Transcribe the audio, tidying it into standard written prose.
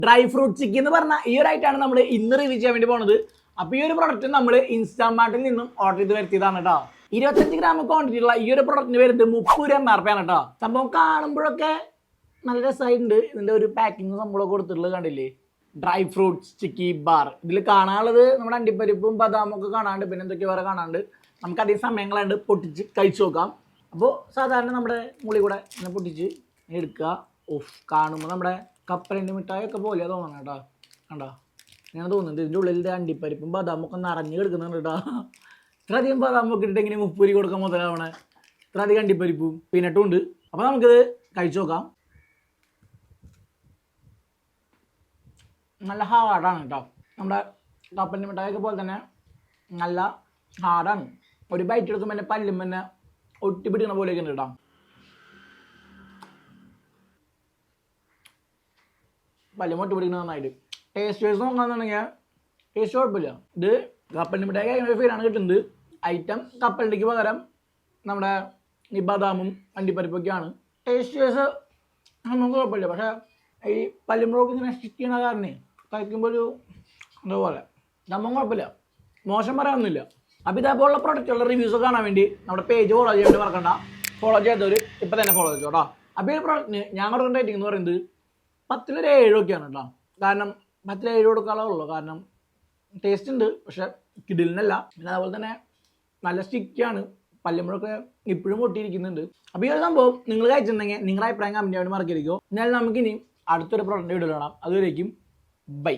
Dry fruit ചിക്കി എന്ന് പറഞ്ഞ ഈ ഒരു ഐറ്റാണ് നമ്മൾ ഇന്ന് റിവ്യൂ ചെയ്യാൻ വേണ്ടി പോകുന്നത്. അപ്പോൾ ഈ ഒരു പ്രൊഡക്റ്റ് നമ്മൾ ഇൻസ്റ്റാമാർട്ടിൽ നിന്നും ഓർഡർ ചെയ്ത് വരുത്തിയതാണ് കേട്ടോ. 25 ഗ്രാം ക്വാണ്ടിറ്റി ഉള്ള ഈ ഒരു പ്രൊഡക്റ്റിന് വരുന്നത് 30 MRP ആണ് കേട്ടോ. സംഭവം കാണുമ്പോഴൊക്കെ നല്ല രസമായിട്ടുണ്ട്. ഇതിന്റെ ഒരു പാക്കിങ് സംഭവം കൊടുത്തിട്ടുള്ളത് കണ്ടില്ലേ, ഡ്രൈ ഫ്രൂട്ട്സ് ചിക്കി ബാർ. ഇതിൽ കാണാനുള്ളത് നമ്മുടെ അണ്ടിപ്പരിപ്പും ബദാമും ഒക്കെ കാണാണ്ട്, പിന്നെ എന്തൊക്കെ വേറെ കാണാണ്ട്. നമുക്ക് അധികം സമയങ്ങളുണ്ട് പൊട്ടിച്ച് കഴിച്ചു നോക്കാം. അപ്പോൾ സാധാരണ നമ്മുടെ മുളി കൂടെ ഇങ്ങനെ പൊട്ടിച്ച് എടുക്കുക. ഓഫ്, കാണുമ്പോൾ നമ്മുടെ കപ്പലണ്ടി മിഠായി ഒക്കെ പോലെ തോന്നണം കേട്ടോ. കണ്ടോ, ഇങ്ങനെ തോന്നുന്നുണ്ട്. ഇതിൻ്റെ ഉള്ളിൽ അണ്ടിപ്പരിപ്പും ബദാമൊക്കെ നിറഞ്ഞ് കിടക്കുന്നുണ്ട് കേട്ടോ. ഇത്രയധികം ബദാമൊക്കെ ഇട്ടിട്ടെങ്കിൽ 30 കൊടുക്കാൻ മുതലാവണേ. ഇത്രയധികം അണ്ടിപ്പരിപ്പും പീനട്ടും ഉണ്ട്. അപ്പോൾ നമുക്കിത് കഴിച്ചു നോക്കാം. നല്ല ഹാർഡാണ് കേട്ടോ. നമ്മുടെ കപ്പലണ്ടി മിഠായിയൊക്കെ പോലെ തന്നെ നല്ല ഹാർഡാണ്. ഒരു ബൈറ്റ് എടുക്കുമ്പോൾ തന്നെ പല്ലും തന്നെ ഒട്ടിപ്പിടിക്കുന്ന പോലെയൊക്കെ ഉണ്ട് കേട്ടോ. പല്ലും ഒട്ടിപ്പിടിക്കുന്നത് നന്നായിട്ട്. ടേസ്റ്റ് വൈസ് നോക്കാന്നുണ്ടെങ്കിൽ ടേസ്റ്റ് കുഴപ്പമില്ല. ഇത് കപ്പലണ്ടി മിഠായി കഴിക്കുന്ന ഫീലാണ് കിട്ടുന്നത്. ഐറ്റം കപ്പലണ്ടിക്ക് പകരം നമ്മുടെ ഈ ബദാമും അണ്ടിപ്പരിപ്പൊക്കെയാണ്. ടേസ്റ്റ് വൈസ് നമുക്ക് കുഴപ്പമില്ല. പക്ഷേ ഈ പല്ലുമ്പോഴൊക്കെ ഇങ്ങനെ സ്റ്റിക്ക് ചെയ്യണ കാരണം കഴിക്കുമ്പോൾ ഒരു അതുപോലെ സംഭവം കുഴപ്പമില്ല, മോശം പറയാനൊന്നുമില്ല. അപ്പോൾ ഇതേപോലുള്ള പ്രൊഡക്റ്റുള്ള റിവ്യൂസ് കാണാൻ വേണ്ടി നമ്മുടെ പേജ് ഫോളോ ചെയ്യാൻ വേണ്ടി മറക്കണ്ട. ഫോളോ ചെയ്തവർ ഇപ്പം തന്നെ ഫോളോ ചെയ്തോ കേട്ടോ. അപ്പോൾ ഈ പ്രൊഡക്റ്റിന് ഞാൻ കൊടുക്കുന്ന റേറ്റിംഗ് എന്ന് പറയുന്നത് 10 7 ഒക്കെയാണ് കേട്ടോ. കാരണം 10 7 കൊടുക്കാനുള്ളൂ. കാരണം ടേസ്റ്റ് ഉണ്ട്, പക്ഷെ കിടിലിനല്ല. പിന്നെ അതുപോലെ തന്നെ നല്ല സ്റ്റിക്കാണ്. പല്ലുമ്പോഴൊക്കെ ഇപ്പോഴും പൊട്ടിയിരിക്കുന്നുണ്ട്. അപ്പോൾ ഈ ഒരു സംഭവം നിങ്ങൾ കഴിച്ചിട്ടുണ്ടെങ്കിൽ നിങ്ങളുടെ അഭിപ്രായം കമൻറ്റ് ചെയ്യാൻ വേണ്ടി മറക്കരുതോ. എന്നാൽ നമുക്കിനി അടുത്തൊരു പ്രൊഡക്റ്റ് വീഡിയോ കാണാം. അതുവരേക്കും ബൈ.